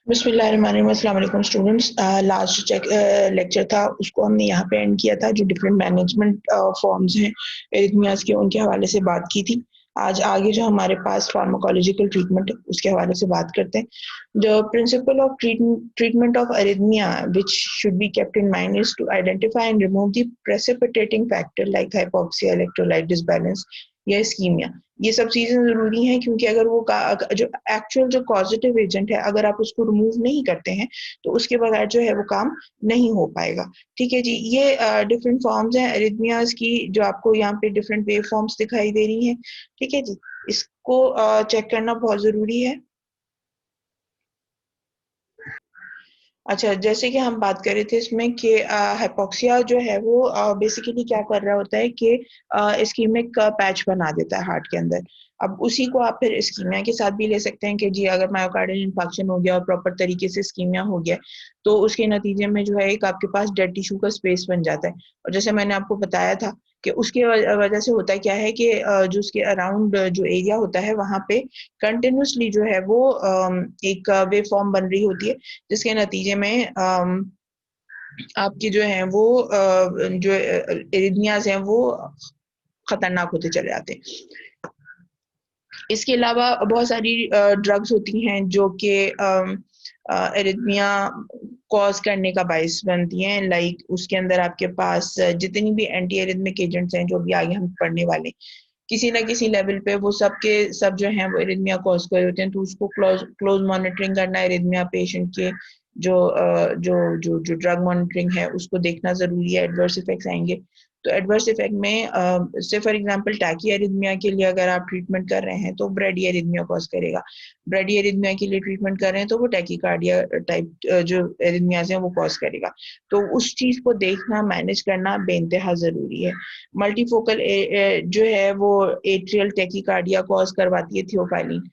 बिस्मिल्लाहिर्रहमानिर्रहीम। अस्सलाम वालेकुम स्टूडेंट्स। लास्ट लेक्चर था उसको हमने यहाँ पे एंड किया था। जो डिफरेंट मैनेजमेंट फॉर्म्स हैं एरिथमियाज के, उनके हवाले से बात की थी। आज आगे जो हमारे पास फार्माकोलॉजिकल ट्रीटमेंट है उसके हवाले से बात करते हैं। The principle of treatment of arrhythmia which should be kept in mind is to identify and remove the precipitating factor like hypoxia, electrolyte disbalance या इस्कीमिया। ये सब चीजें जरूरी हैं क्योंकि अगर वो जो एक्चुअल जो पॉजिटिव एजेंट है अगर आप उसको रिमूव नहीं करते हैं तो उसके बगैर जो है वो काम नहीं हो पाएगा। ठीक है जी। ये डिफरेंट फॉर्म्स हैं एरिथमियाज की जो आपको यहाँ पे डिफरेंट वेव फॉर्म्स दिखाई दे रही हैं। ठीक है जी। इसको चेक करना बहुत जरूरी है। अच्छा, जैसे कि हम बात कर रहे थे इसमें कि हाइपोक्सिया जो है वो बेसिकली क्या कर रहा होता है कि इस्कीमिक पैच बना देता है हार्ट के अंदर। अब उसी को आप फिर इस्कीमिया के साथ भी ले सकते हैं कि जी अगर मायोकार्डियल इंफाक्शन हो गया और प्रॉपर तरीके से इस्कीमिया हो गया तो उसके नतीजे में जो है एक आपके पास डेड टिश्यू का स्पेस बन जाता है। और जैसे मैंने आपको बताया था कि उसके वजह से होता क्या है कि जो उसके अराउंड जो एरिया होता है वहां पे कंटिन्यूसली जो है वो एक वेव फॉर्म बन रही होती है, जिसके नतीजे में आपके जो है वो जो एरिथमियाज हैं वो खतरनाक होते चले जाते हैं। इसके अलावा बहुत सारी ड्रग्स होती हैं जो कि एरिथमिया कॉज करने का बायस बनती हैं। लाइक उसके अंदर आपके पास जितनी भी एंटी एरिथमिक एजेंट्स हैं जो भी आगे हम पढ़ने वाले हैं, किसी ना किसी लेवल पे वो सब के सब जो हैं वो एरिथमिया कॉज कर होते हैं। तो उसको क्लोज क्लोज मॉनिटरिंग करना, एरिथमिया पेशेंट के जो जो ड्रग मॉनिटरिंग है उसको देखना जरूरी है। एडवर्स इफेक्ट्स आएंगे तो एडवर्स इफेक्ट में से फॉर एग्जांपल टैकी एरिथमिया के लिए अगर आप ट्रीटमेंट कर रहे हैं तो ब्रेडी एरिथमिया कॉज करेगा। ब्रेडी एरिथमिया के लिए ट्रीटमेंट कर रहे हैं तो वो टैकीकार्डिया टाइप जो एरिथमियाज हैं वो कॉज करेगा। तो उस चीज को देखना, मैनेज करना बेइंतहा जरूरी है। मल्टीफोकल जो है वो एट्रियल टैकीकार्डिया कॉज करवाती है थियोफाइलिन।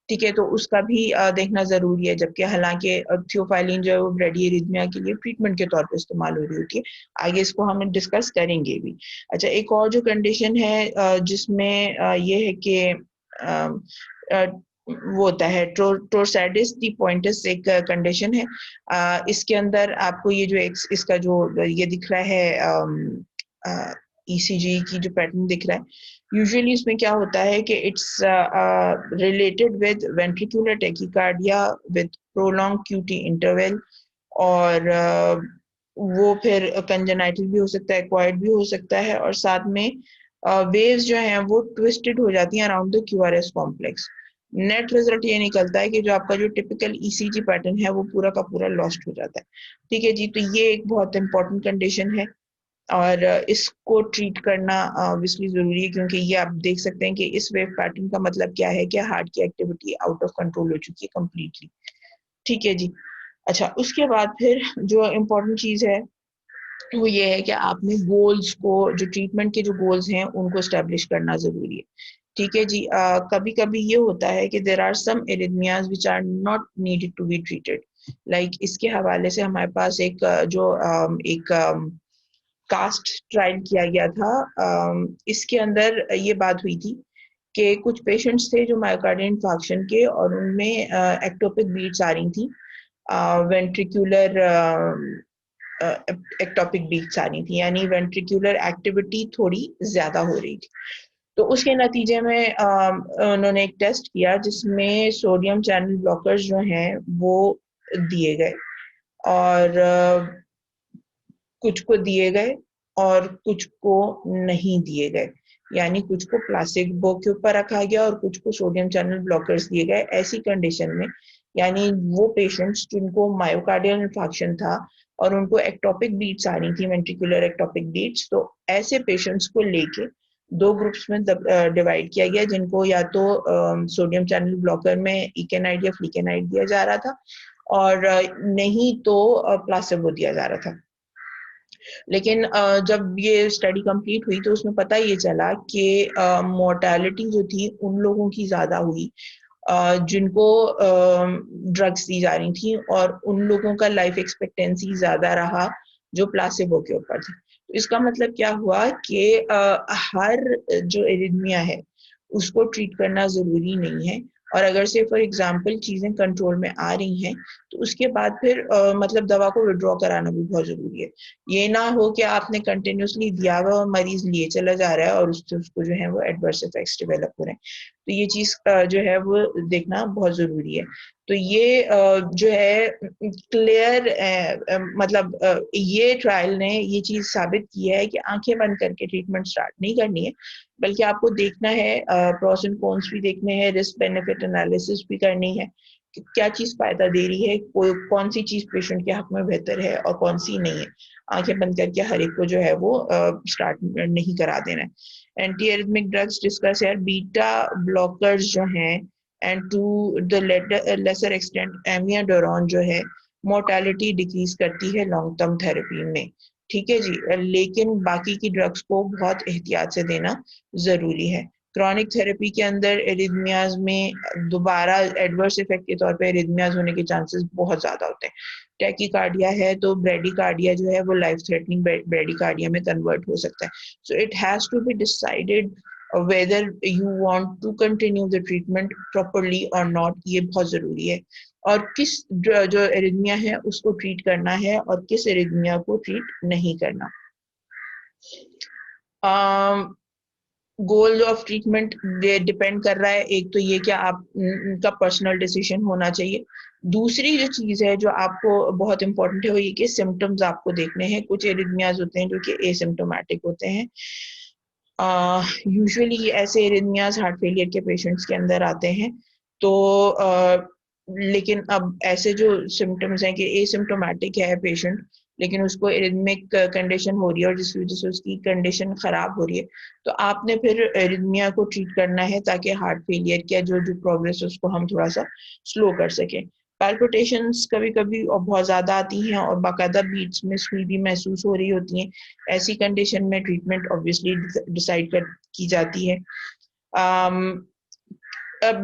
ठीक है, तो उसका भी देखना जरूरी है। जबकि हालांकि थियोफाइलिन जो है वो ब्रेडी एरिथमिया के लिए ट्रीटमेंट के तौर पर इस्तेमाल हो रही होती है। आगे इसको हम डिस्कस करेंगे भी। अच्छा, एक और जो कंडीशन है जिसमें ये है कि वो होता है टोर्साइडिस दी पॉइंटस, एक कंडीशन है। इसके अंदर आपको ये जो इसका जो ये दिख रहा है ईसीजी की जो पैटर्न दिख रहा है, यूजुअली इसमें क्या होता है कि it's related with ventricular tachycardia with prolong QT interval. और वो फिर कंजेनाइटल भी हो सकता है, एक्वायर्ड भी हो सकता है, और साथ में वेव्स जो हैं वो ट्विस्टेड हो जाती हैं around the QRS complex. Net result ये निकलता है कि जो आपका जो टिपिकल ईसीजी पैटर्न है वो पूरा का पूरा लॉस्ट हो जाता है। ठीक है जी। तो ये एक बहुत इंपॉर्टेंट कंडीशन है और इसको ट्रीट करना ऑब्वियसली जरूरी है, क्योंकि ये आप देख सकते हैं कि इस वेव पैटर्न का मतलब क्या है कि हार्ट की एक्टिविटी आउट ऑफ कंट्रोल हो चुकी है कंप्लीटली। ठीक है जी। अच्छा, उसके बाद फिर जो इम्पोर्टेंट चीज है वो ये है कि आपने गोल्स को, जो ट्रीटमेंट के जो गोल्स हैं उनको स्टैब्लिश करना जरूरी है। ठीक है जी। कभी कभी ये होता है कि there are some arrhythmias which are not needed to be treated. Like इसके हवाले से हमारे पास एक एक कास्ट ट्रायल किया गया था। इसके अंदर ये बात हुई थी कि कुछ पेशेंट्स थे जो मायोकार्डियल इंफार्क्शन के, और उनमें एक्टोपिक बीट्स आ रही थी, वेंट्रिकुलर एक्टोपिक बीट्स आ रही थी, यानी वेंट्रिकुलर एक्टिविटी थोड़ी ज्यादा हो रही थी। तो उसके नतीजे में उन्होंने एक टेस्ट किया जिसमें सोडियम चैनल ब्लॉकर्स जो हैं वो दिए गए, और कुछ को दिए गए और कुछ को नहीं दिए गए। यानी कुछ को प्लासिबो के ऊपर रखा गया और कुछ को सोडियम चैनल ब्लॉकर्स दिए गए। ऐसी कंडीशन में, यानी वो पेशेंट्स जिनको मायोकार्डियल इंफार्क्शन था और उनको एक्टोपिक बीट्स आ रही थी, वेंट्रिकुलर एक्टोपिक बीट्स, तो ऐसे पेशेंट्स को लेके दो ग्रुप्स में डिवाइड किया गया, जिनको या तो सोडियम चैनल ब्लॉकर में इकेनाइड या फ्लिकेनाइड दिया जा रहा था, और नहीं तो प्लासिबो दिया जा रहा था। लेकिन जब ये स्टडी कंप्लीट हुई तो उसमें पता ये चला कि मोर्टेलिटी जो थी उन लोगों की ज्यादा हुई जिनको ड्रग्स दी जा रही थी, और उन लोगों का लाइफ एक्सपेक्टेंसी ज्यादा रहा जो प्लासिबो के ऊपर थे। तो इसका मतलब क्या हुआ कि हर जो एरिथमिया है उसको ट्रीट करना जरूरी नहीं है। और अगर से फॉर एग्जांपल चीजें कंट्रोल में आ रही हैं तो उसके बाद फिर मतलब दवा को विड्रॉ कराना भी बहुत जरूरी है। ये ना हो कि आपने कंटिन्यूसली दिया हुआ और मरीज लिए चला जा रहा है और उससे उसको जो है वो एडवर्स इफेक्ट्स डेवलप हो रहे हैं। तो ये चीज जो है वो देखना बहुत जरूरी है। तो ये जो है क्लियर मतलब ये ट्रायल ने ये चीज साबित की है कि आंखें बंद करके ट्रीटमेंट स्टार्ट नहीं करनी है, बल्कि आपको देखना है, प्रोस एंड कॉन्स भी देखने हैं, रिस्क बेनिफिट एनालिसिस भी करनी है कि क्या चीज फायदा दे रही है, कौन सी चीज पेशेंट के हक में बेहतर है और कौन सी नहीं है। आंखें बंद करके हर एक को जो है वो स्टार्ट नहीं करा देना है। एंटी एरिथमिक ड्रग्स डिस्कस है, बीटा ब्लॉकर्स जो हैं and to the lesser extent amiodarone जो है मोर्टेलिटी डिक्रीज करती है लॉन्ग टर्म थेरेपी में। ठीक है जी, लेकिन बाकी की ड्रग्स को बहुत एहतियात से देना जरूरी है। क्रॉनिक थेरेपी के अंदर एरिथमियाज में दोबारा एडवर्स इफेक्ट के तौर पे एरिथमियाज होने के चांसेस बहुत ज्यादा होते हैं। टैकीकार्डिया है तो ब्रेडिकार्डिया जो है वो लाइफ थ्रेटनिंग ब्रेडिकार्डिया में कन्वर्ट हो सकता है। So it has to be decided whether you want to continue the treatment properly or not, ये बहुत जरूरी है। और किस जो एरिथमिया है उसको ट्रीट करना है और किस एरिथमिया को ट्रीट नहीं करना। गोल ऑफ ट्रीटमेंट डिपेंड कर रहा है, एक तो ये कि आप का पर्सनल डिसीजन होना चाहिए। दूसरी जो चीज है जो आपको बहुत इंपॉर्टेंट है वो ये कि सिम्टम्स आपको देखने हैं। कुछ एरिथमियाज होते हैं जो कि एसिम्टोमेटिक होते हैं। यूजुअली ऐसे एरिथमियाज हार्ट फेलियर के पेशेंट्स के अंदर आते हैं। तो लेकिन अब ऐसे जो सिम्टम्स हैं कि एसिम्टोमेटिक है पेशेंट लेकिन उसको एरिथमिक कंडीशन हो रही है और जिसकी वजह से उसकी कंडीशन खराब हो रही है, तो आपने फिर एरिथमिया को ट्रीट करना है ताकि हार्ट फेलियर का जो जो प्रोग्रेस है उसको हम थोड़ा सा स्लो कर सकें। पैल्पिटेशंस कभी कभी और बहुत ज्यादा आती हैं और बाकायदा बीट्स में सुई भी महसूस हो रही होती हैं। ऐसी कंडीशन में ट्रीटमेंट ऑब्वियसली डिसाइड की जाती है।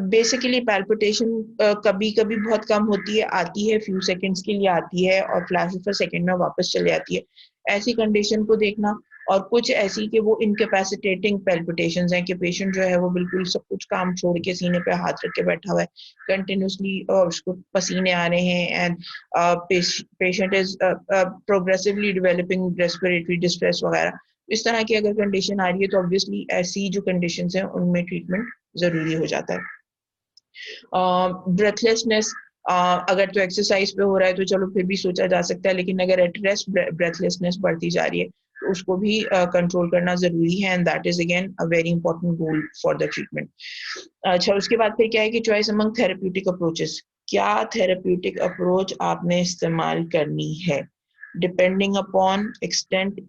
बेसिकली पैल्पिटेशन कभी कभी बहुत कम होती है, आती है फ्यू सेकंड्स के लिए आती है और फ्लैश ऑफ अ सेकंड में वापस चली जाती है। ऐसी कंडीशन को देखना। और कुछ ऐसी कि वो इनकेपेसिटेटिंग पैल्पिटेशंस हैं कि पेशेंट जो है वो बिल्कुल सब कुछ काम छोड़ के सीने पे हाथ रख के बैठा हुआ है, कंटिन्यूसली उसको पसीने आ रहे हैं and patient is progressively developing respiratory distress वगैरह। इस तरह की अगर कंडीशन आ रही है तो ऑब्वियसली ऐसी जो कंडीशंस हैं उनमें ट्रीटमेंट जरूरी हो जाता है। ब्रेथलेसनेस अगर तो एक्सरसाइज पे हो रहा है तो चलो फिर भी सोचा जा सकता है, लेकिन अगर एट रेस्ट ब्रेथलेसनेस बढ़ती जा रही है तो उसको भी कंट्रोल करना जरूरी है and that is again a very important goal for the treatment. अच्छा, उसके बाद फिर क्या है कि चॉइस अमंग थेरेप्यूटिक अप्रोचेस, क्या थेरेप्यूटिक अप्रोच आपने इस्तेमाल करनी है depending upon extent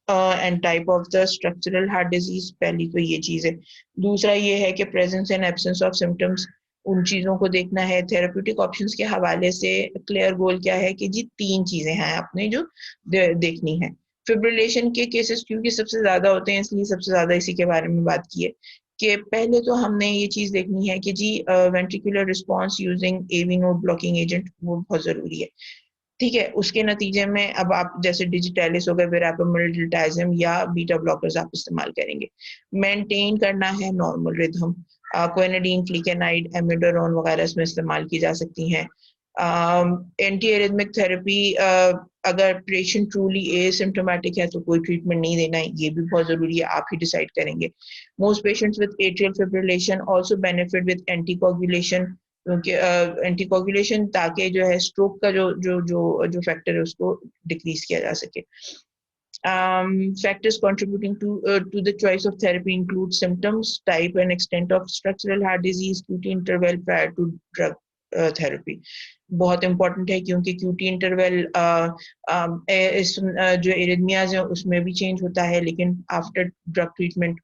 and type of the structural heart disease. पहली तो ये चीज है। दूसरा ये है कि presence and absence of symptoms, उन चीजों को देखना है। थेरेप्यूटिक ऑप्शंस के हवाले से क्लियर गोल क्या है कि जी तीन चीजें हैं आपने जो देखनी है। फिब्रिलेशन के केसेस क्योंकि सबसे ज्यादा होते हैं इसलिए सबसे ज्यादा इसी के बारे में बात की है कि पहले तो हमने ये चीज देखनी है कि जी ventricular response using AV node blocking agent वो बहुत जरूरी है। ठीक है, उसके नतीजे में अब आप जैसे डिजिटैलिस हो गए, वेरापेमिल, डिल्टाजिम या बीटा ब्लॉकर्स आप इस्तेमाल करेंगे। मेंटेन करना है नॉर्मल रिदम, क्विनाडीन, फ्लिकेनाइड, एमिडोरॉन वगैरह इसमें इस्तेमाल की जा सकती हैं। एंटी एरिथमिक थेरेपी, अगर पेशेंट ट्रूली एसिम्प्टोमेटिक है तो कोई ट्रीटमेंट नहीं देना है, ये भी बहुत जरूरी है, आप ही डिसाइड करेंगे। Most patients with atrial fibrillation also benefit with anticoagulation, क्योंकि एंटीकोगुलेशन ताकि जो है स्ट्रोक का जो जो जो जो फैक्टर है उसको डिक्रीज किया जा सके। Factors contributing to the choice of therapy include symptoms, type and extent of structural heart disease, QT interval prior to drug therapy. बहुत इंपॉर्टेंट है क्योंकि QT इंटरवल इस जो एरिथमियाज है उसमें भी चेंज होता है लेकिन आफ्टर ड्रग ट्रीटमेंट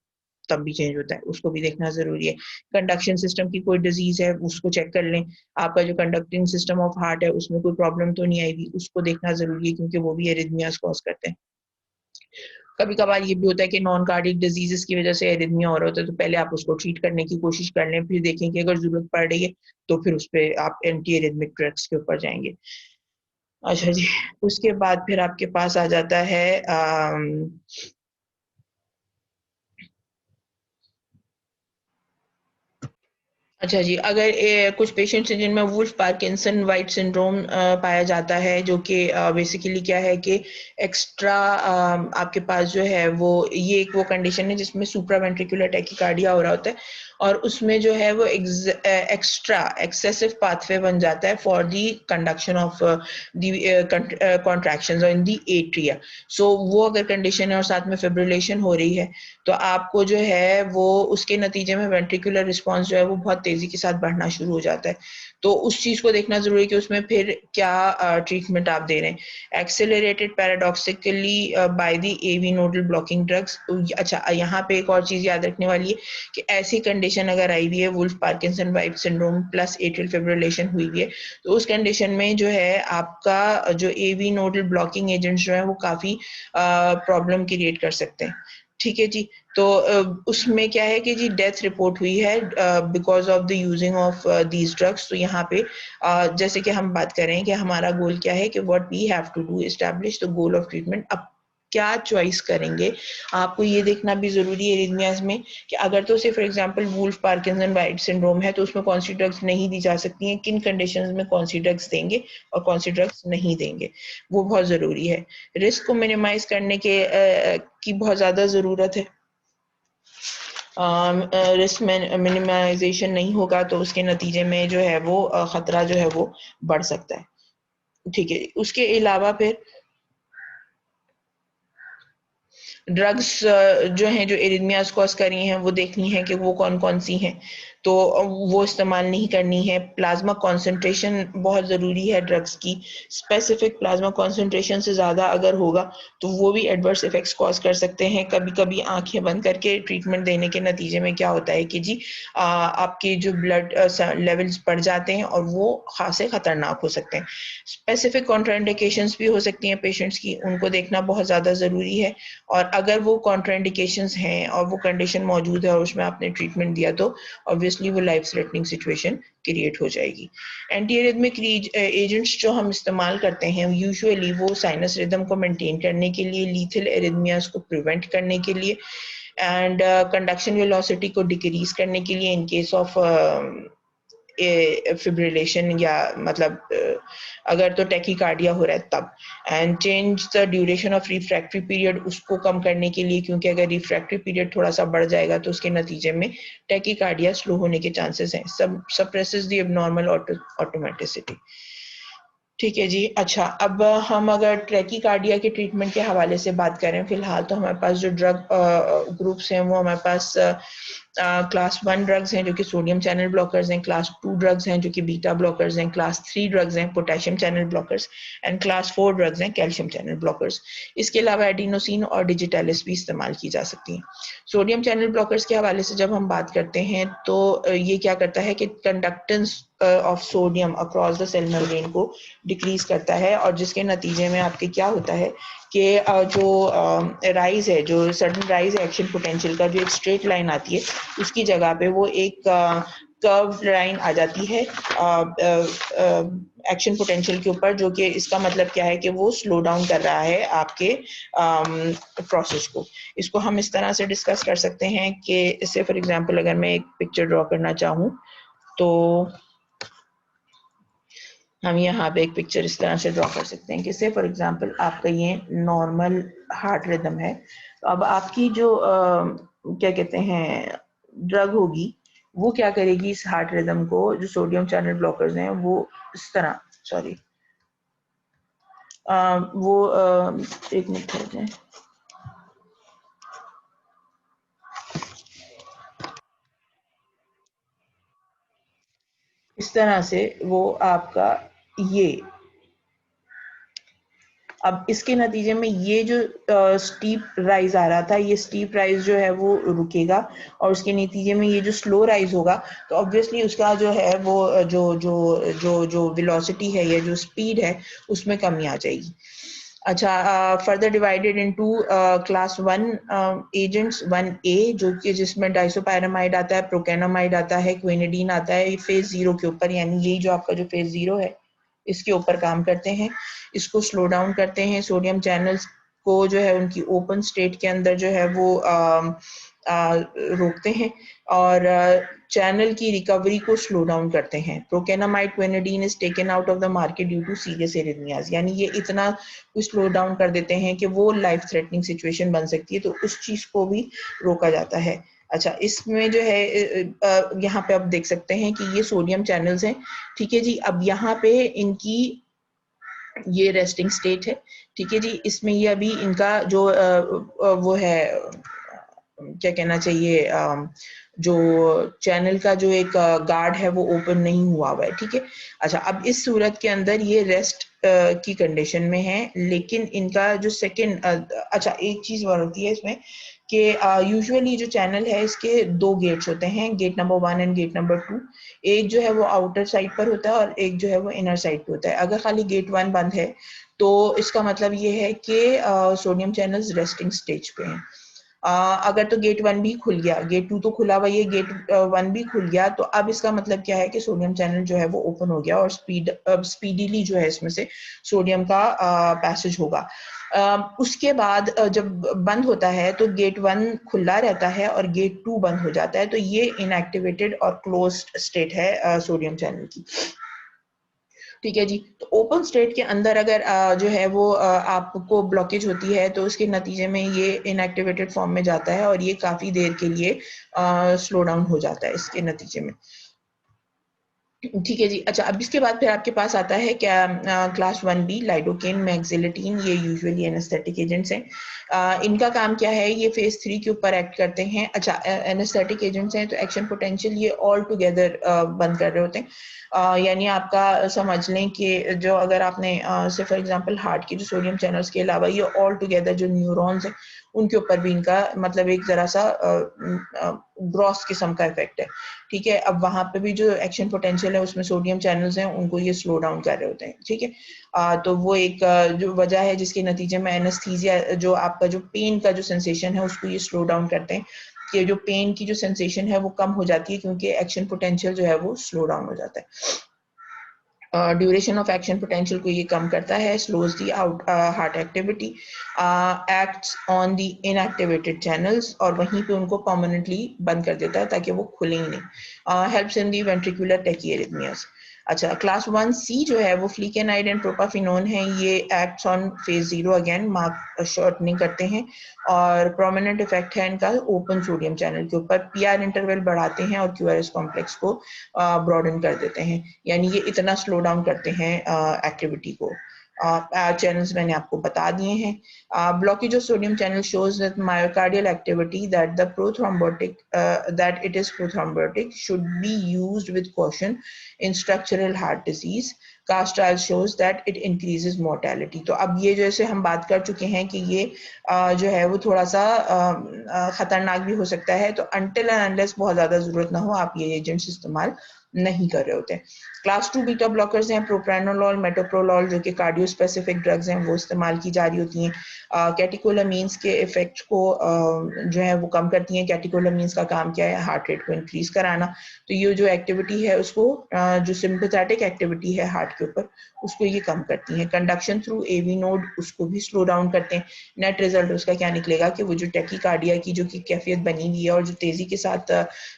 तब भी चेंज होता है, उसको भी देखना जरूरी है। कंडक्शन सिस्टम की कोई डिजीज है उसको चेक कर लें, आपका जो कंडक्टिंग सिस्टम ऑफ हार्ट है उसमें कोई प्रॉब्लम तो नहीं आएगी, उसको देखना जरूरी है क्योंकि वो भी एरिथमियाज कॉज करते हैं। कभी कभार ये भी होता है कि नॉन कार्डिक डिजीजेस की वजह से एरिथमिया हो रहा होता है, तो पहले आप उसको ट्रीट करने की कोशिश कर लें, फिर देखें कि अगर जरूरत पड़ रही है तो फिर उस पर आप एंटी एरिथमिक ड्रग्स के ऊपर जाएंगे। अच्छा जी, उसके बाद फिर आपके पास आ जाता है अच्छा जी, अगर कुछ पेशेंट्स हैं जिनमें वुल्फ पार्किंसन वाइट सिंड्रोम पाया जाता है, जो कि बेसिकली क्या है कि एक्स्ट्रा आपके पास जो है वो ये एक वो कंडीशन है जिसमें सुप्रावेंट्रिकुलर टैकीकार्डिया हो रहा होता है और उसमें जो है वो एक्स्ट्रा एक्सेसिव पाथवे बन जाता है for the conduction of the contractions in the atria. So वो अगर कंडीशन है और साथ में फिब्रिलेशन हो रही है तो आपको जो है वो उसके नतीजे में वेंट्रिकुलर रिस्पॉन्स जो है वो बहुत तेजी के साथ बढ़ना शुरू हो जाता है। तो उस चीज को देखना जरूरी है कि उसमें फिर क्या ट्रीटमेंट आप दे रहे हैं। Accelerated paradoxically by the AV nodal blocking drugs. अच्छा, यहाँ पे एक और चीज याद रखने वाली है कि ऐसी कंडीशन अगर आई हुई है Wolff Parkinson White syndrome plus atrial fibrillation हुई हुई है तो उस कंडीशन में जो है आपका जो एवी नोडल ब्लॉकिंग एजेंट्स जो है वो काफी प्रॉब्लम क्रिएट कर सकते हैं। ठीक है जी। तो उसमें क्या है कि जी डेथ रिपोर्ट हुई है because of the using of these drugs. तो यहाँ पे जैसे कि हम बात करें कि हमारा गोल क्या है कि what we have to do establish the goal of treatment. अब क्या चॉइस करेंगे आपको ये देखना भी जरूरी है एरिथमियाज में कि अगर तो say for example Wolff Parkinson White syndrome है तो उसमें कौन सी ड्रग्स नहीं दी जा सकती हैं, किन कंडीशंस में कौन सी ड्रग्स देंगे और कौन सी ड्रग्स नहीं देंगे, वो बहुत जरूरी है। रिस्क को मिनिमाइज करने के की बहुत ज्यादा जरूरत है। रिस्क मिनिमाइजेशन नहीं होगा तो उसके नतीजे में जो है वो खतरा जो है वो बढ़ सकता है। ठीक है, उसके अलावा फिर ड्रग्स जो हैं जो एरिथमियाज कॉज करी हैं वो देखनी है कि वो कौन कौन सी हैं, तो वो इस्तेमाल नहीं करनी है। प्लाज्मा कंसंट्रेशन बहुत ज़रूरी है ड्रग्स की। स्पेसिफिक प्लाज्मा कंसंट्रेशन से ज़्यादा अगर होगा तो वो भी एडवर्स इफेक्ट्स कॉज कर सकते हैं। कभी कभी आंखें बंद करके ट्रीटमेंट देने के नतीजे में क्या होता है कि जी आपके जो ब्लड लेवल्स बढ़ जाते हैं और वो खासे खतरनाक हो सकते हैं। स्पेसिफिक कॉन्ट्राइंडिकेशंस भी हो सकती हैं पेशेंट्स की, उनको देखना बहुत ज़्यादा ज़रूरी है। और अगर वो कॉन्ट्राइंडिकेशंस हैं और वो कंडीशन मौजूद है और उसमें आपने ट्रीटमेंट दिया तो ऑब्वियसली वो लाइफ थ्रेटनिंग सिचुएशन क्रिएट हो जाएगी। एंटी एरिथमिक एजेंट्स जो हम इस्तेमाल करते हैं यूजुअली वो साइनस रिदम को मेंटेन करने के लिए, लीथल एरिथमियाज को प्रिवेंट करने के लिए एंड कंडक्शन वेलोसिटी को डिक्रीज करने के लिए इन केस ऑफ फिब्रिलेशन या मतलब अगर तो टैकीकार्डिया हो रहा है तब। And change the duration of refractory period, उसको कम करने के लिए, क्योंकि अगर रिफ्रैक्टरी पीरियड थोड़ा सा बढ़ जाएगा तो उसके नतीजे में टैकीकार्डिया स्लो होने के चांसेस हैं। सब सप्रेसेस द एबनॉर्मल ऑटोमेटिसिटी। ठीक है जी। अच्छा, अब हम अगर ट्रैकीकार्डिया के ट्रीटमेंट के हवाले से बात करें, फिलहाल तो हमारे पास जो ड्रग ग्रुप्स हैं वो हमारे पास क्लास 1 ड्रग्स हैं जो कि सोडियम चैनल ब्लॉकर्स हैं, क्लास 2 ड्रग्स हैं जो कि बीटा ब्लॉकर्स हैं, क्लास 3 ड्रग्स हैं potassium channel blockers and class 4 drugs हैं कैल्शियम चैनल ब्लॉकर्स। इसके अलावा एडिनोसिन और डिजिटैलिस भी इस्तेमाल की जा सकती हैं। सोडियम चैनल ब्लॉकर्स के हवाले से जब हम बात करते हैं तो ये क्या करता है कि conductance of sodium across the cell membrane को डिक्रीज करता है और जिसके नतीजे में आपके क्या होता है कि जो राइज है, जो सडन राइज है एक्शन पोटेंशियल का, जो एक स्ट्रेट लाइन आती है उसकी जगह पे वो एक कर्व लाइन आ जाती है एक्शन पोटेंशियल के ऊपर, जो कि इसका मतलब क्या है कि वो स्लो डाउन कर रहा है आपके प्रोसेस को। इसको हम इस तरह से डिस्कस कर सकते हैं कि इससे फॉर एग्जांपल अगर मैं एक पिक्चर ड्रॉ करना चाहूँ तो हम यहाँ पे एक पिक्चर इस तरह से ड्रॉ कर सकते हैं कि से फॉर एग्जांपल आपका ये नॉर्मल हार्ट रिदम है। तो अब आपकी जो क्या कहते हैं ड्रग होगी वो क्या करेगी इस हार्ट रिदम को, जो सोडियम चैनल ब्लॉकर्स हैं वो इस तरह, सॉरी वो एक मिनट ठहर जाए, इस तरह से वो आपका ये, अब इसके नतीजे में ये जो स्टीप राइज आ रहा था ये स्टीप राइज जो है वो रुकेगा और उसके नतीजे में ये जो स्लो राइज होगा तो ऑब्वियसली उसका जो है वो जो वेलोसिटी है या जो स्पीड है उसमें कमी आ जाएगी। अच्छा, further divided into class 1 agents 1A जो कि जिसमें डाइसोपायरामाइड आता है, प्रोकेनामाइड आता है, क्विनिडीन आता है फेज 0 के ऊपर, यानी यही जो आपका जो फेज 0 है इसके ऊपर काम करते हैं, इसको स्लो डाउन करते हैं। सोडियम चैनल्स को जो है उनकी ओपन स्टेट के अंदर जो है वो रोकते हैं और चैनल की रिकवरी को स्लो डाउन करते हैं। Procainamide quinidine is taken out of the market due to serious arrhythmias, यानी ये इतना स्लो डाउन कर देते हैं कि वो लाइफ थ्रेटनिंग सिचुएशन बन सकती है, तो उस चीज को भी रोका जाता है। अच्छा, इसमें जो है यहाँ पे आप देख सकते हैं कि ये सोडियम चैनल्स हैं, ठीक है जी। अब यहाँ पे इनकी ये रेस्टिंग स्टेट है, ठीक है जी। इसमें ये अभी इनका जो वो है, क्या कहना चाहिए, जो चैनल का जो एक गार्ड है वो ओपन नहीं हुआ हुआ है, ठीक है। अच्छा, अब इस सूरत के अंदर ये रेस्ट की कंडीशन में है, लेकिन इनका जो सेकंड, अच्छा एक चीज और होती है इसमें कि यूजुअली जो चैनल है इसके दो गेट्स होते हैं, gate number 1 and gate number 2। एक जो है वो आउटर साइड पर होता है और एक जो है वो इनर साइड पे होता है। अगर खाली गेट 1 बंद है तो इसका मतलब ये है कि सोडियम चैनल्स रेस्टिंग स्टेज पे हैं। अगर तो गेट 1 भी खुल गया, गेट 2 तो खुला हुआ, ये गेट 1 भी खुल गया, तो अब इसका मतलब क्या है कि सोडियम चैनल जो है वो ओपन हो गया और स्पीडीली जो है इसमें से सोडियम का पैसेज होगा। उसके बाद जब बंद होता है तो गेट 1 खुला रहता है और गेट 2 बंद हो जाता है, तो ये इनएक्टिवेटेड और क्लोज्ड स्टेट है सोडियम चैनल की, ठीक है जी। तो ओपन स्टेट के अंदर अगर जो है वो आपको ब्लॉकेज होती है तो उसके नतीजे में ये इनएक्टिवेटेड फॉर्म में जाता है और ये काफी देर के लिए स्लो डाउन हो जाता है इसके नतीजे में, ठीक है जी। अच्छा, अब इसके बाद फिर आपके पास आता है क्या, क्लास 1B लाइडोकेन मैक्सिलेटीन, ये यूजुअली एनेस्थेटिक एजेंट्स हैं। इनका काम क्या है, ये फेज 3 के ऊपर एक्ट करते हैं। अच्छा, एनेस्थेटिक एजेंट्स हैं तो एक्शन पोटेंशियल ये ऑल टुगेदर बंद कर रहे होते हैं। यानी आपका समझ लें कि जो अगर आपने से फॉर एग्जांपल हार्ट के जो सोडियम चैनल्स के अलावा ये ऑल टुगेदर जो न्यूरॉन्स हैं उनके ऊपर भी इनका मतलब एक जरा सा ग्रॉस किस्म का इफेक्ट है, ठीक है। अब वहां पे भी जो एक्शन पोटेंशियल है उसमें सोडियम चैनल्स हैं, उनको ये स्लो डाउन कर रहे होते हैं, ठीक है। तो वो एक जो वजह है जिसके नतीजे में एनेस्थीसिया, जो आपका जो पेन का जो सेंसेशन है उसको ये स्लो डाउन करते हैं, कि जो पेन की जो सेंसेशन है वो कम हो जाती है क्योंकि एक्शन पोटेंशियल जो है वो स्लो डाउन हो जाता है। ड्यूरेशन ऑफ एक्शन पोटेंशियल को ये कम करता है, slows the out heart activity, acts on the inactivated channels, और वहीं पे उनको परमानेंटली बंद कर देता है ताकि वो खुले ही नहीं। Helps in the ventricular tachyarrhythmias. अच्छा, क्लास 1C जो है वो फ्लीकेनाइड एंड प्रोपाफिनोन है, ये acts on phase 0 again mark shortening करते हैं और प्रोमिनेंट इफेक्ट है इनका ओपन सोडियम चैनल के ऊपर, पीआर इंटरवल बढ़ाते हैं और क्यूआरएस कॉम्प्लेक्स को ब्रॉडन कर देते हैं, यानी ये इतना स्लो डाउन करते हैं एक्टिविटी को। चैनल्स मैंने आपको बता दिए हैं। Blockage of sodium channel shows that myocardial activity that the prothrombotic that it is prothrombotic should be used with caution in structural heart disease. Cast trial shows that it increases mortality. तो अब ये जैसे हम बात कर चुके हैं कि ये जो है वो थोड़ा सा खतरनाक भी हो सकता है, तो until and unless बहुत ज्यादा जरूरत ना हो आप ये एजेंट्स इस्तेमाल नहीं कर रहे होते हैं। क्लास 2 बीटा ब्लॉकर्स हैं, प्रोप्रानोलॉल, मेटोप्रोलॉल, जो कि कार्डियो स्पेसिफिक ड्रग्स हैं, वो इस्तेमाल की जा रही होती हैं। कैटेकोलामीन्स के इफेक्ट को जो है वो कम करती हैं। कैटेकोलामीन्स का काम क्या है, हार्ट रेट को इंक्रीज कराना, तो ये जो एक्टिविटी है उसको जो सिंपैथेटिक एक्टिविटी है हार्ट के ऊपर उसको ये कम करती हैं। कंडक्शन थ्रू एवी नोड उसको भी स्लो डाउन करते हैं। नेट रिजल्ट उसका क्या निकलेगा कि वो जो टैकीकार्डिया की जो की कैफियत बनी हुई है और जो तेजी के साथ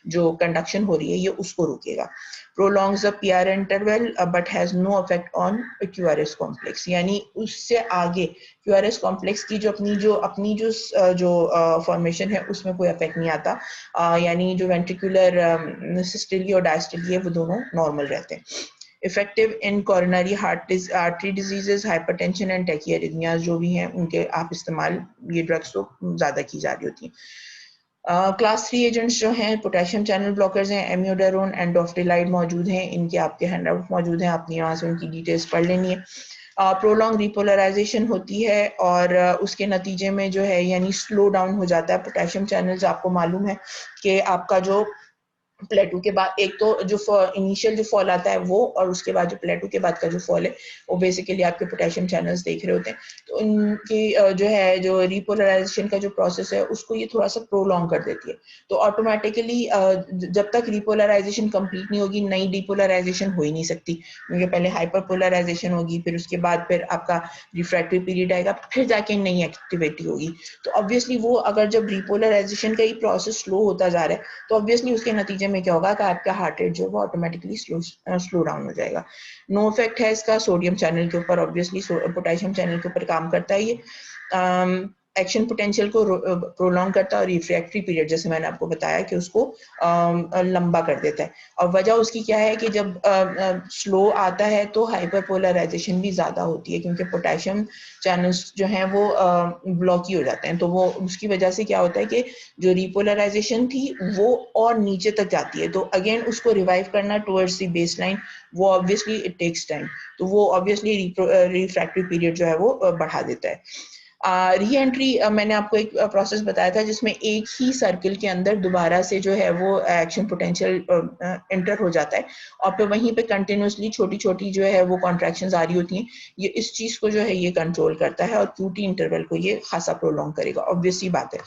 जो कंडक्शन हो रही है ये उसको रोकेगा। prolongs the PR interval but has no effect on QRS complex, यानी उससे आगे QRS complex की जो अपनी जो फॉर्मेशन है उसमें कोई इफेक्ट नहीं आता, यानी जो वेंट्रिकुलर सिस्टली और डायस्टली है वो दोनों नॉर्मल रहते हैं। Effective in coronary artery diseases, hypertension and tachyarrhythmias जो भी हैं उनके आप इस्तेमाल ये ड्रग्स तो ज्यादा की जा रही होती हैं। क्लास 3 एजेंट्स जो हैं पोटेशियम चैनल ब्लॉकर्स हैं, एम्योडारोन एंड डॉफ्टिलाइड मौजूद हैं, इनके आपके हैंडआउट मौजूद हैं, आपने यहाँ से उनकी डिटेल्स पढ़ लेनी है। प्रोलॉन्ग रिपोलराइजेशन होती है और उसके नतीजे में जो है यानी स्लो डाउन हो जाता है पोटेशियम चैनल्स। आपको मालूम है कि आपका जो प्लेटू के बाद एक तो जो इनिशियल जो फॉल आता है वो, और उसके बाद जो प्लेटू के बाद का जो फॉल है वो बेसिकली आपके पोटेशियम चैनल्स देख रहे होते हैं। तो उनकी जो है जो रिपोलराइजेशन का जो प्रोसेस है उसको ये थोड़ा सा प्रोलॉन्ग कर देती है। तो ऑटोमेटिकली जब तक रिपोलराइजेशन कंप्लीट नहीं होगी नई डिपोलराइजेशन हो ही नहीं सकती, क्योंकि पहले हाइपरपोलराइजेशन होगी, फिर उसके बाद फिर आपका रिफ्रैक्टिव पीरियड आएगा, फिर जाके नई एक्टिविटी होगी। तो ऑब्वियसली वो अगर जब रिपोलराइजेशन का ही प्रोसेस स्लो होता जा रहा है तो ऑब्वियसली उसके नतीजे में क्या होगा कि आपका हार्ट रेट जो है वो ऑटोमेटिकली स्लो डाउन हो जाएगा। नो इफेक्ट है इसका सोडियम चैनल के ऊपर, ऑब्वियसली पोटेशियम चैनल के ऊपर काम करता है ये। एक्शन पोटेंशियल को प्रोलॉन्ग करता है और रिफ्रैक्टरी पीरियड जैसे मैंने आपको बताया कि उसको लंबा कर देता है। और वजह उसकी क्या है कि जब स्लो आता है तो हाइपरपोलराइजेशन भी ज़्यादा होती है, क्योंकि पोटेशियम चैनल्स जो हैं वो ब्लॉक ही हो जाते हैं। तो वो उसकी वजह से क्या होता है कि जो रिपोलराइजेशन थी वो और नीचे तक जाती है, तो अगेन उसको रिवाइव करना टुवर्ड्स द बेस लाइन वो ऑब्वियसली इट टेक्स टाइम। तो वो ऑब्वियसली रिफ्रैक्टरी पीरियड जो है वो बढ़ा देता है। री एंट्री मैंने आपको एक प्रोसेस बताया था जिसमें एक ही सर्किल के अंदर दोबारा से जो है वो एक्शन पोटेंशियल एंटर हो जाता है और फिर वहीं पे कंटिन्यूसली छोटी छोटी जो है वो कॉन्ट्रैक्शंस आ रही होती हैं। ये इस चीज को जो है ये कंट्रोल करता है और क्यूटी इंटरवल को ये खासा प्रोलॉन्ग करेगा, ऑब्वियसली बात है।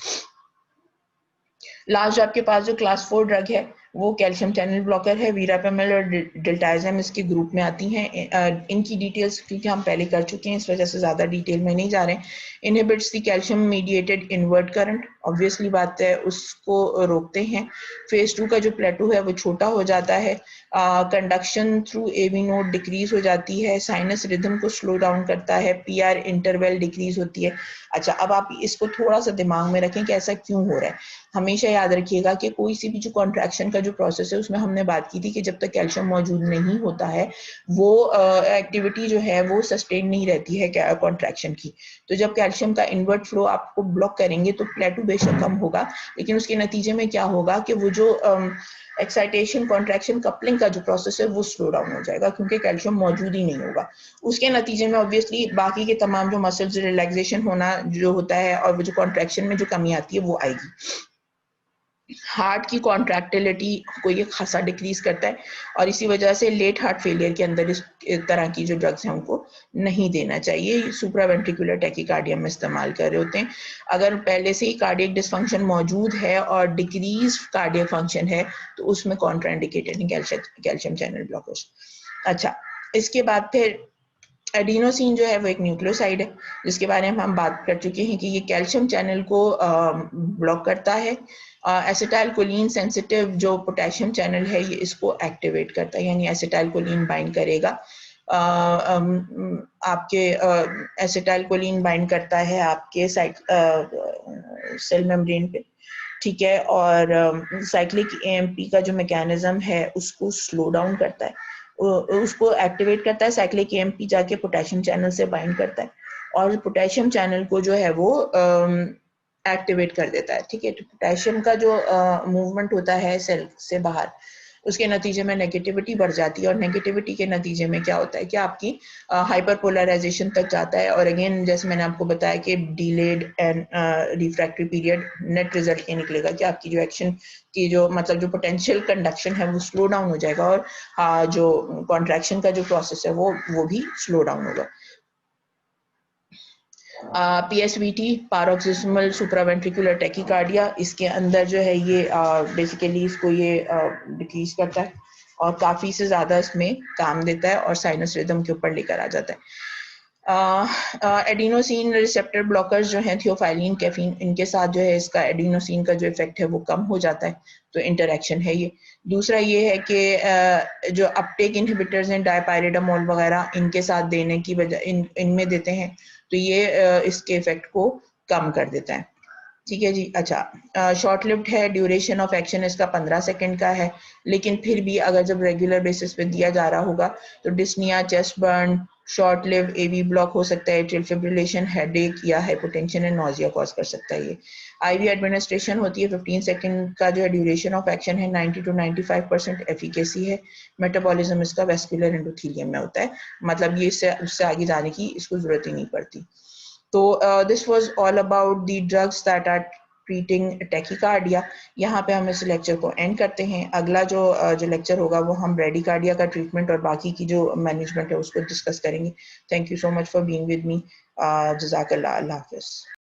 लास्ट आपके पास जो क्लास 4 ड्रग है वो कैल्शियम चैनल ब्लॉकर है, वीरापेमिल और डिल्टाइजम इसके ग्रुप में आती हैं। इनकी डिटेल्स क्योंकि हम पहले कर चुके हैं इस वजह से ज़्यादा डिटेल में नहीं जा रहे हैं। Inhibits the calcium mediated invert current, obviously बात है उसको रोकते हैं। फेज 2 का जो प्लेटू है वो छोटा हो जाता है। Conduction through AV node decrease हो जाती है। साइनस रिदम को स्लो डाउन करता है। पीआर इंटरवल डिक्रीज होती है। अच्छा, अब आप इसको थोड़ा सा दिमाग में रखें कि ऐसा क्यों हो रहा है। हमेशा याद रखिएगा कि कोई सी भी जो कॉन्ट्रैक्शन का जो प्रोसेस है उसमें हमने बात की थी कि जब तक कैल्शियम मौजूद नहीं होता है वो एक्टिविटी जो है वो सस्टेन नहीं रहती है कॉन्ट्रैक्शन की। तो जब कैल्शियम का इनवर्ट फ्लो आपको ब्लॉक करेंगे तो प्लेटू बेशक कम होगा, लेकिन उसके नतीजे में क्या होगा कि वो जो एक्साइटेशन कॉन्ट्रैक्शन कपलिंग का जो प्रोसेस है वो स्लो डाउन हो जाएगा, क्योंकि कैल्शियम मौजूद ही नहीं होगा। उसके नतीजे में ऑब्वियसली बाकी के तमाम जो मसल्स रिलैक्सेशन होना जो होता है और वो जो कॉन्ट्रैक्शन में जो कमी आती है वो आएगी। हार्ट की कॉन्ट्रैक्टिलिटी को ये खासा डिक्रीज करता है और इसी वजह से लेट हार्ट फेलियर के अंदर इस तरह की जो ड्रग्स हैं उनको नहीं देना चाहिए। सुप्रावेंट्रिकुलर टैकीकार्डिया में इस्तेमाल कर रहे होते हैं। अगर पहले से ही कार्डियक डिसफंक्शन मौजूद है और डिक्रीज कार्डियक फंक्शन है तो उसमें कॉन्ट्राइंडिकेटेड है कैल्शियम चैनल ब्लॉकर्स। अच्छा, इसके बाद फिर एडिनोसिन जो है वो एक न्यूक्लियोसाइड है जिसके बारे में हम बात कर चुके हैं कि ये कैल्शियम चैनल को ब्लॉक करता है। एसिटाइल कोलिन सेंसिटिव जो पोटेशियम चैनल है ये इसको एक्टिवेट करता है, यानी एसिटाइल कोलिन बाइंड करेगा। आपके एसिटाइल कोलिन बाइंड करता है आपके सेल मेम्ब्रेन पे, ठीक है, और साइक्लिक एएमपी का जो मैकेनिज्म है उसको स्लो डाउन करता है, उसको एक्टिवेट करता है। साइक्लिक एएमपी जाके पोटेशियम चैनल से बाइंड करता है और पोटेशियम चैनल को जो है वो एक्टिवेट कर देता है, ठीक है। तो पोटेशियम का जो मूवमेंट होता है सेल से बाहर उसके नतीजे में नेगेटिविटी बढ़ जाती है और नेगेटिविटी के नतीजे में क्या होता है कि आपकी हाइपरपोलराइजेशन तक जाता है और अगेन जैसे मैंने आपको बताया कि delayed and refractory period net result ये निकलेगा कि आपकी जो एक्शन की जो मतलब जो पोटेंशियल कंडक्शन है वो स्लो डाउन हो जाएगा और जो कॉन्ट्रैक्शन का जो प्रोसेस है वो भी स्लो डाउन होगा। PSVT पैरोक्सिस्मल सुप्रावेंट्रिकुलर टैकीकार्डिया, इसके अंदर जो है ये बेसिकली इसको ये डिक्रीज करता है और काफ़ी से ज़्यादा इसमें काम देता है और साइनस रिदम के ऊपर लेकर आ जाता है। एडिनोसिन रिसेप्टर ब्लॉकर्स जो हैं थियोफाइलिन कैफीन, इनके साथ जो है इसका एडिनोसिन का जो इफेक्ट है वो कम हो जाता है, तो इंटरेक्शन है ये। दूसरा ये है कि जो अपटेक इनहिबिटर्स हैं डायपायरिडामोल वगैरह इनके साथ देने की वजह इनमें देते हैं तो ये इसके इफेक्ट को कम कर देता है, ठीक है जी। अच्छा, शॉर्ट लिव्ड है, ड्यूरेशन ऑफ एक्शन इसका 15 सेकंड का है, लेकिन फिर भी अगर जब रेगुलर बेसिस पे दिया जा रहा होगा तो dyspnoea, chest burn, short live AV block हो सकता है, एट्रियल फिब्रिलेशन, हेडेक या हाइपोटेंशन एंड नोजिया कॉज कर सकता है ये। आईवी एडमिनिस्ट्रेशन होती है, 15 सेकंड का जो है ड्यूरेशन ऑफ एक्शन है, 90 to 95% एफिकेसी है। मेटाबॉलिज्म इसका वेस्कुलर एंडोथेलियम में होता है, मतलब ये इससे उससे आगे जाने की इसको जरूरत ही नहीं पड़ती। So this was all about the drugs that are treating tachycardia. यहाँ पे हम इस लेक्चर को एंड करते हैं। अगला जो लेक्चर होगा वो हम ब्रेडिकार्डिया का ट्रीटमेंट और बाकी की जो मैनेजमेंट है उसको डिस्कस करेंगे। Thank you so much for being with me. जज़ाकल्लाह। अल्लाह हाफ़िज़।